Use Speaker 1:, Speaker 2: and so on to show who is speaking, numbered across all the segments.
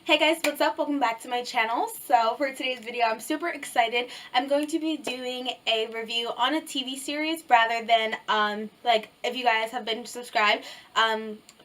Speaker 1: Hey guys, what's up? Welcome back to my channel. So for today's video, I'm super excited. I'm going to be doing a review on a TV series rather than, like, if you guys have been subscribed,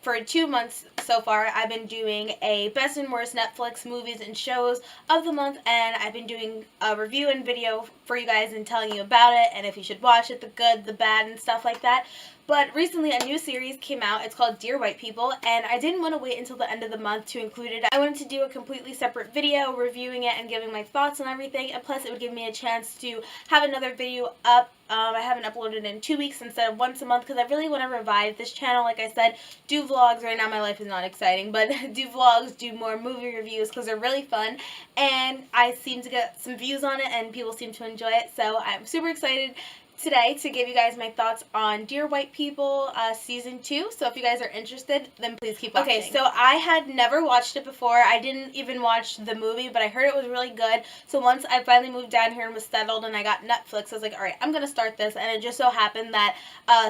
Speaker 1: for 2 months so far, I've been doing a best and worst Netflix movies and shows of the month, and I've been doing a review and video for you guys and telling you about it, and if you should watch it, the good, the bad, and stuff like that. But recently a new series came out. It's called Dear White People, and I didn't want to wait until the end of the month to include it. I wanted to do a completely separate video reviewing it and giving my thoughts and everything, and plus it would give me a chance to have another video up. I haven't uploaded in 2 weeks instead of once a month because I really want to revive this channel. Like I said, do vlogs. Right now my life is not exciting, but do vlogs, do more movie reviews because they're really fun, and I seem to get some views on it and people seem to enjoy it, so I'm super excited today to give you guys my thoughts on Dear White People Season 2. So if you guys are interested, then please keep watching. Okay, so I had never watched it before. I didn't even watch the movie, but I heard it was really good. So once I finally moved down here and was settled and I got Netflix, I was like, alright, I'm going to start this. And it just so happened that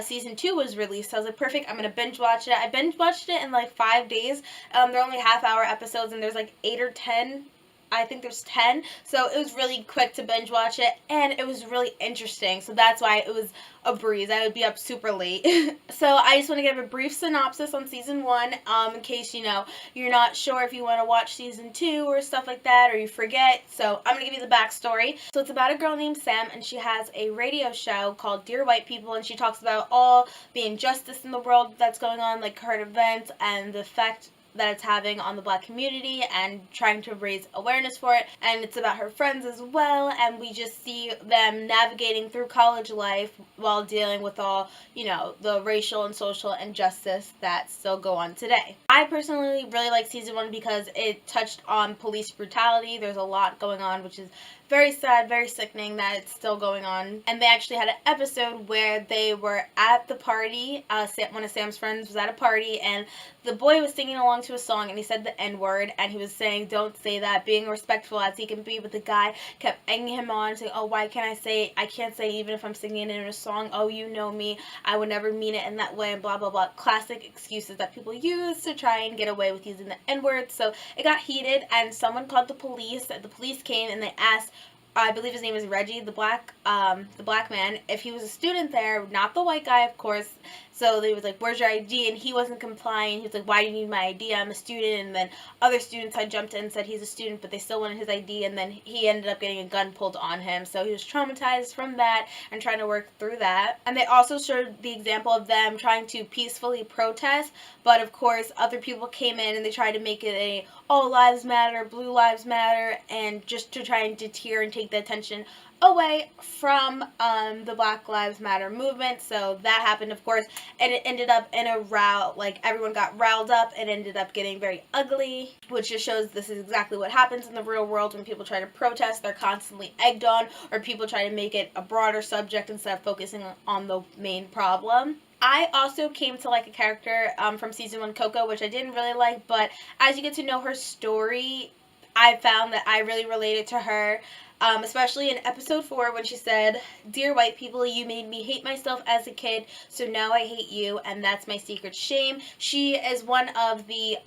Speaker 1: Season 2 was released. So I was like, perfect, I'm going to binge watch it. I binge watched it in like 5 days. They're only half-hour episodes and there's like 8 or 10. I think there's 10, so it was really quick to binge watch it, and it was really interesting, so that's why it was a breeze. I would be up super late. So I just want to give a brief synopsis on Season 1, in case, you're not sure if you want to watch Season 2 or stuff like that, or you forget, so I'm going to give you the backstory. So it's about a girl named Sam, and she has a radio show called Dear White People, and she talks about all the injustice in the world that's going on, like current events, and the effect that it's having on the Black community and trying to raise awareness for it, and it's about her friends as well, and we just see them navigating through college life while dealing with all, the racial and social injustice that still go on today. I personally really like Season 1 because it touched on police brutality. There's a lot going on, which is very sad, very sickening that it's still going on. And they actually had an episode where they were at the party. One of Sam's friends was at a party, and the boy was singing along to a song, and he said the N-word, and he was saying, don't say that, being respectful as he can be, but the guy kept egging him on, saying, oh, why can't I say it? I can't say it even if I'm singing it in a song. Oh, you know me. I would never mean it in that way, and blah, blah, blah. Classic excuses that people use to try and get away with using the N-word. So it got heated, and someone called the police. The police came, and they asked, I believe his name is Reggie, the black man, if he was a student there, not the white guy, of course. So they was like, where's your ID? And he wasn't complying. He was like, why do you need my ID? I'm a student. And then other students had jumped in and said he's a student, but they still wanted his ID. And then he ended up getting a gun pulled on him. So he was traumatized from that and trying to work through that. And they also showed the example of them trying to peacefully protest. But of course, other people came in and they tried to make it a all lives matter, blue lives matter, and just to try and deter and take the attention away from the Black Lives Matter movement. So that happened, of course, and it ended up in a row, like everyone got riled up. It ended up getting very ugly, which just shows this is exactly what happens in the real world when people try to protest. They're constantly egged on, or people try to make it a broader subject instead of focusing on the main problem. I also came to like a character from Season 1, Xoxo, which I didn't really like, but as you get to know her story, I found that I really related to her. Especially in episode 4 when she said, dear white people, you made me hate myself as a kid, so now I hate you, and that's my secret shame. She is one of the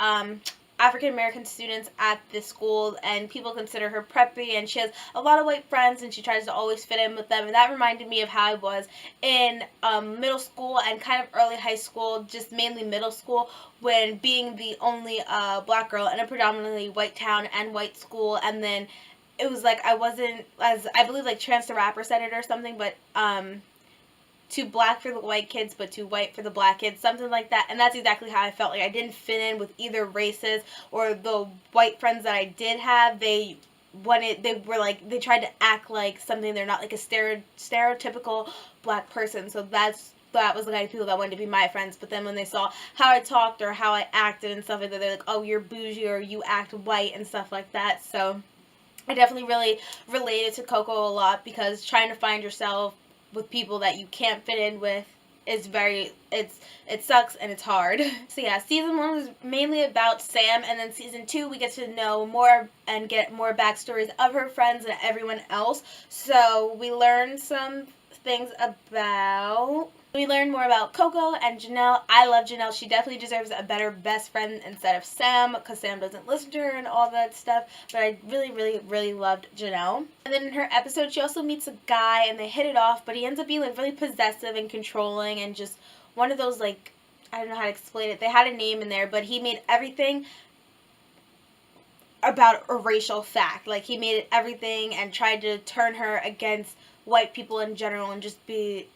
Speaker 1: African American students at this school, and people consider her preppy, and she has a lot of white friends, and she tries to always fit in with them, and that reminded me of how I was in middle school and kind of early high school, just mainly middle school, when being the only black girl in a predominantly white town and white school, and then it was like I wasn't, as I believe like Chance the Rapper said it or something, but too black for the white kids but too white for the black kids, something like that. And that's exactly how I felt. Like I didn't fit in with either races, or the white friends that I did have, they tried to act like something they're not, like a stereotypical black person. So that was the kind of people that wanted to be my friends. But then when they saw how I talked or how I acted and stuff like that, they're like, oh, you're bougie, or you act white and stuff like that. So I definitely really related to Xoxo a lot, because trying to find yourself with people that you can't fit in with is it sucks and it's hard. So yeah, Season 1 was mainly about Sam, and then Season 2 we get to know more and get more backstories of her friends and everyone else. So we learned some things about We learn more about Coco and Janelle. I love Janelle. She definitely deserves a better best friend instead of Sam, because Sam doesn't listen to her and all that stuff. But I really, really, really loved Janelle. And then in her episode, she also meets a guy and they hit it off, but he ends up being like really possessive and controlling and just one of those, like, I don't know how to explain it. They had a name in there, but he made everything about a racial fact. Like, he made it everything and tried to turn her against white people in general and just be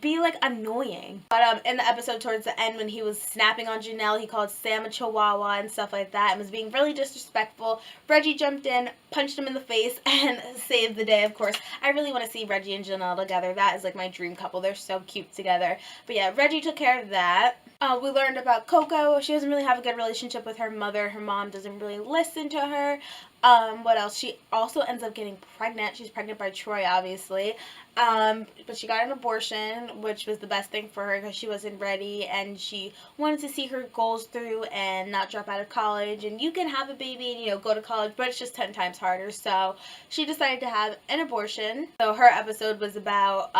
Speaker 1: like annoying. But in the episode towards the end, when he was snapping on Janelle, he called Sam a chihuahua and stuff like that and was being really disrespectful. Reggie jumped in, punched him in the face, and saved the day, of course. I really want to see Reggie and Janelle together. That is like my dream couple. They're so cute together. But yeah, Reggie took care of that. We learned about Coco. She doesn't really have a good relationship with her mother. Her mom doesn't really listen to her. What else? She also ends up getting pregnant. She's pregnant by Troy, obviously. But she got an abortion, which was the best thing for her because she wasn't ready and she wanted to see her goals through and not drop out of college. And you can have a baby and, you know, go to college, but it's just 10 times harder. So she decided to have an abortion. So her episode was about,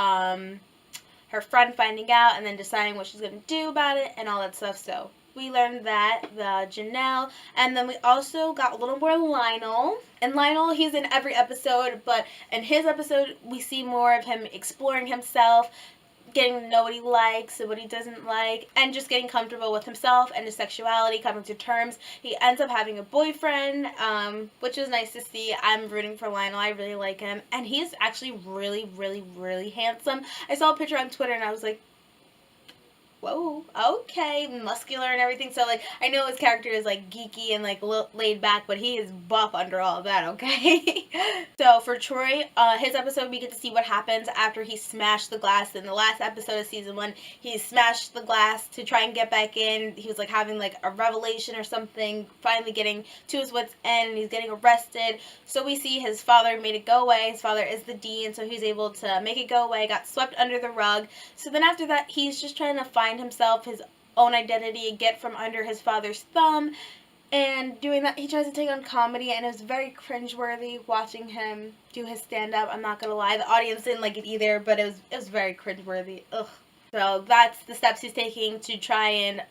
Speaker 1: her friend finding out and then deciding what she's going to do about it and all that stuff. So we learned that, the Janelle, and then we also got a little more Lionel. And Lionel, he's in every episode, but in his episode, we see more of him exploring himself, getting to know what he likes and what he doesn't like, and just getting comfortable with himself and his sexuality, coming to terms. He ends up having a boyfriend, which is nice to see. I'm rooting for Lionel. I really like him, and he's actually really, really, really handsome. I saw a picture on Twitter, and I was like, whoa, okay, muscular and everything. So, like, I know his character is, like, geeky and, like, laid back, but he is buff under all of that, okay? So, for Troy, his episode, we get to see what happens after he smashed the glass. In the last episode of season 1, he smashed the glass to try and get back in. He was, like, having, like, a revelation or something, finally getting to his wits' end, and he's getting arrested. So, we see his father made it go away. His father is the dean, so he's able to make it go away, got swept under the rug. So, then after that, he's just trying to find himself, his own identity, and get from under his father's thumb. And doing that, he tries to take on comedy, and it was very cringeworthy watching him do his stand-up. I'm not gonna lie, the audience didn't like it either, but it was very cringeworthy. Ugh. So that's the steps he's taking to try and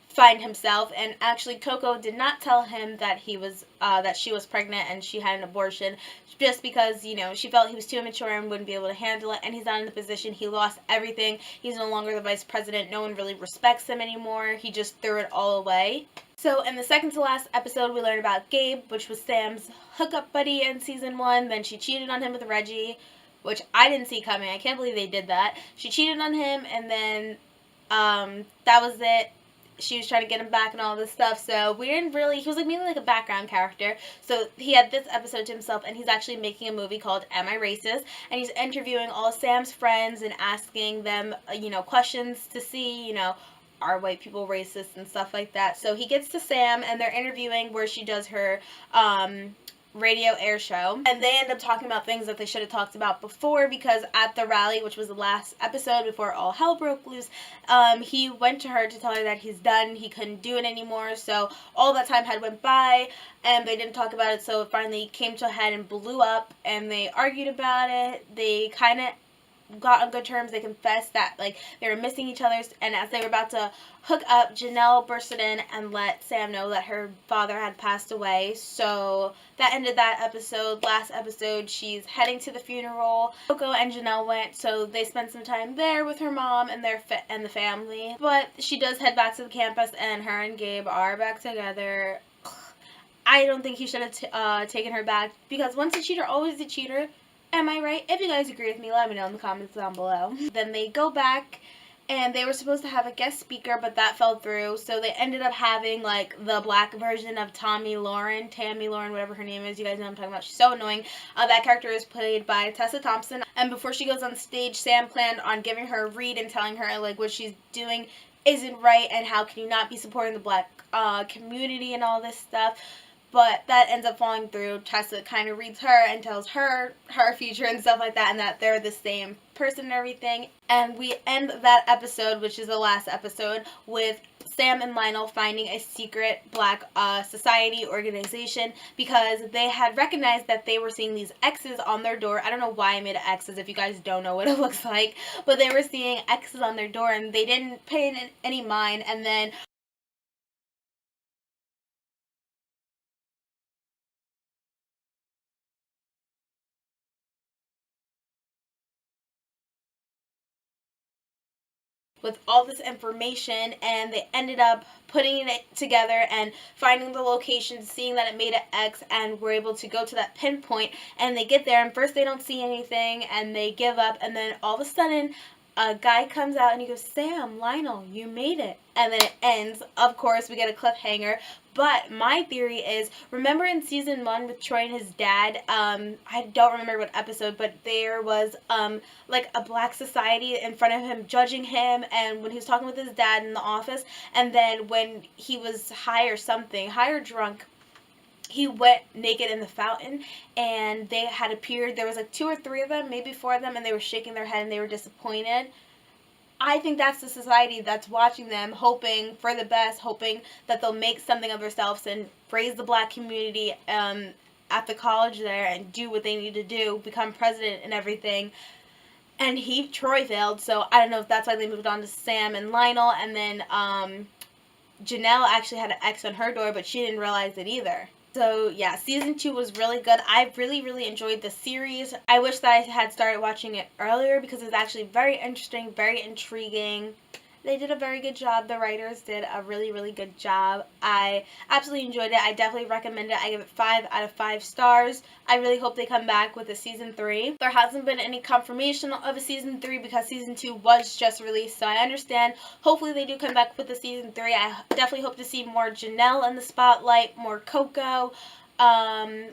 Speaker 1: find himself. And actually, Coco did not tell him that he was that she was pregnant and she had an abortion, just because, you know, she felt he was too immature and wouldn't be able to handle it, and he's not in the position. He lost everything. He's no longer the vice president. No one really respects him anymore. He just threw it all away. So in the second to last episode, we learned about Gabe, which was Sam's hookup buddy in season 1. Then she cheated on him with Reggie, which I didn't see coming. I can't believe they did that. She cheated on him, and then that was it. She was trying to get him back and all this stuff. So we didn't really, he was like mainly like a background character. So he had this episode to himself, and he's actually making a movie called Am I Racist? And he's interviewing all of Sam's friends and asking them, you know, questions to see, you know, are white people racist and stuff like that. So he gets to Sam, and they're interviewing where she does her radio air show, and they end up talking about things that they should have talked about before, because at the rally, which was the last episode before all hell broke loose, he went to her to tell her that he's done, he couldn't do it anymore. So all that time had went by and they didn't talk about it, so it finally came to a head and blew up, and they argued about it. They kind of got on good terms. They confessed that, like, they were missing each other, and as they were about to hook up, Janelle bursted in and let Sam know that her father had passed away. So that ended that episode. Last episode, she's heading to the funeral. Coco and Janelle went, so they spent some time there with her mom and the family. But she does head back to the campus, and her and Gabe are back together. I don't think he should have taken her back, because once a cheater, always a cheater. Am I right? If you guys agree with me, let me know in the comments down below. Then they go back, and they were supposed to have a guest speaker, but that fell through. So they ended up having, like, the black version of Tammy Lauren, whatever her name is. You guys know what I'm talking about. She's so annoying. That character is played by Tessa Thompson. And before she goes on stage, Sam planned on giving her a read and telling her, like, what she's doing isn't right, and how can you not be supporting the black community and all this stuff. But that ends up falling through. Tessa kind of reads her and tells her future and stuff like that, and that they're the same person and everything. And we end that episode, which is the last episode, with Sam and Lionel finding a secret black society organization because they had recognized that they were seeing these X's on their door. I don't know why I made X's if you guys don't know what it looks like, but they were seeing X's on their door and they didn't pay any mind. And then with all this information, and they ended up putting it together and finding the location, seeing that it made an X, and were able to go to that pinpoint. And they get there and first they don't see anything and they give up, and then all of a sudden a guy comes out and he goes, Sam, Lionel, you made it. And then it ends. Of course, we get a cliffhanger. But my theory is, remember in season 1 with Troy and his dad, I don't remember what episode, but there was like a black society in front of him judging him, and when he was talking with his dad in the office, and then when he was high or something, high or drunk, he went naked in the fountain, and they had appeared. There was like 2 or 3 of them, maybe 4 of them, and they were shaking their head and they were disappointed. I think that's the society that's watching them, hoping for the best, hoping that they'll make something of themselves and raise the black community at the college there and do what they need to do, become president and everything. And Troy failed, so I don't know if that's why they moved on to Sam and Lionel. And then Janelle actually had an X on her door, but she didn't realize it either. So yeah, season 2 was really good. I really enjoyed the series. I wish that I had started watching it earlier because it's actually very interesting, very intriguing. They did a very good job. The writers did a really good job. I absolutely enjoyed it. I definitely recommend it. I give it 5 out of 5 stars. I really hope they come back with a season 3. There hasn't been any confirmation of a season 3 because season 2 was just released, so I understand. Hopefully they do come back with a season 3. I definitely hope to see more Janelle in the spotlight, more Coco.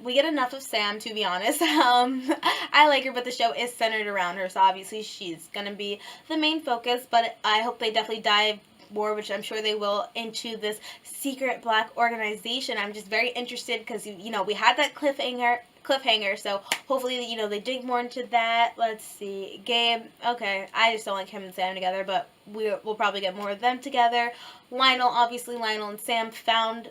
Speaker 1: We get enough of Sam, to be honest. I like her, but the show is centered around her, so obviously she's gonna be the main focus, but I hope they definitely dive more, which I'm sure they will, into this secret black organization. I'm just very interested because, you know, we had that cliffhanger, so hopefully, you know, they dig more into that. Let's see. Gabe, okay, I just don't like him and Sam together, but we'll probably get more of them together. Lionel, obviously, Lionel and Sam found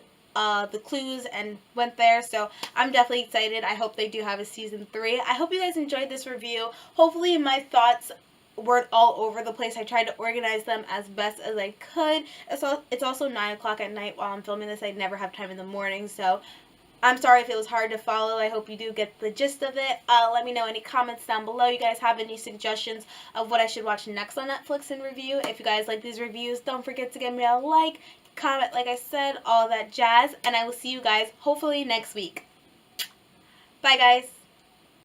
Speaker 1: the clues and went there, so I'm definitely excited. I hope they do have a season 3. I hope you guys enjoyed this review. Hopefully my thoughts weren't all over the place. I tried to organize them as best as I could. It's also 9 o'clock at night while I'm filming this. I never have time in the morning, so I'm sorry if it was hard to follow. I hope you do get the gist of it. Let me know any comments down below. You guys have any suggestions of what I should watch next on Netflix and review. If you guys like these reviews, don't forget to give me a like, comment, like I said, all that jazz, and I will see you guys hopefully next week. Bye, guys.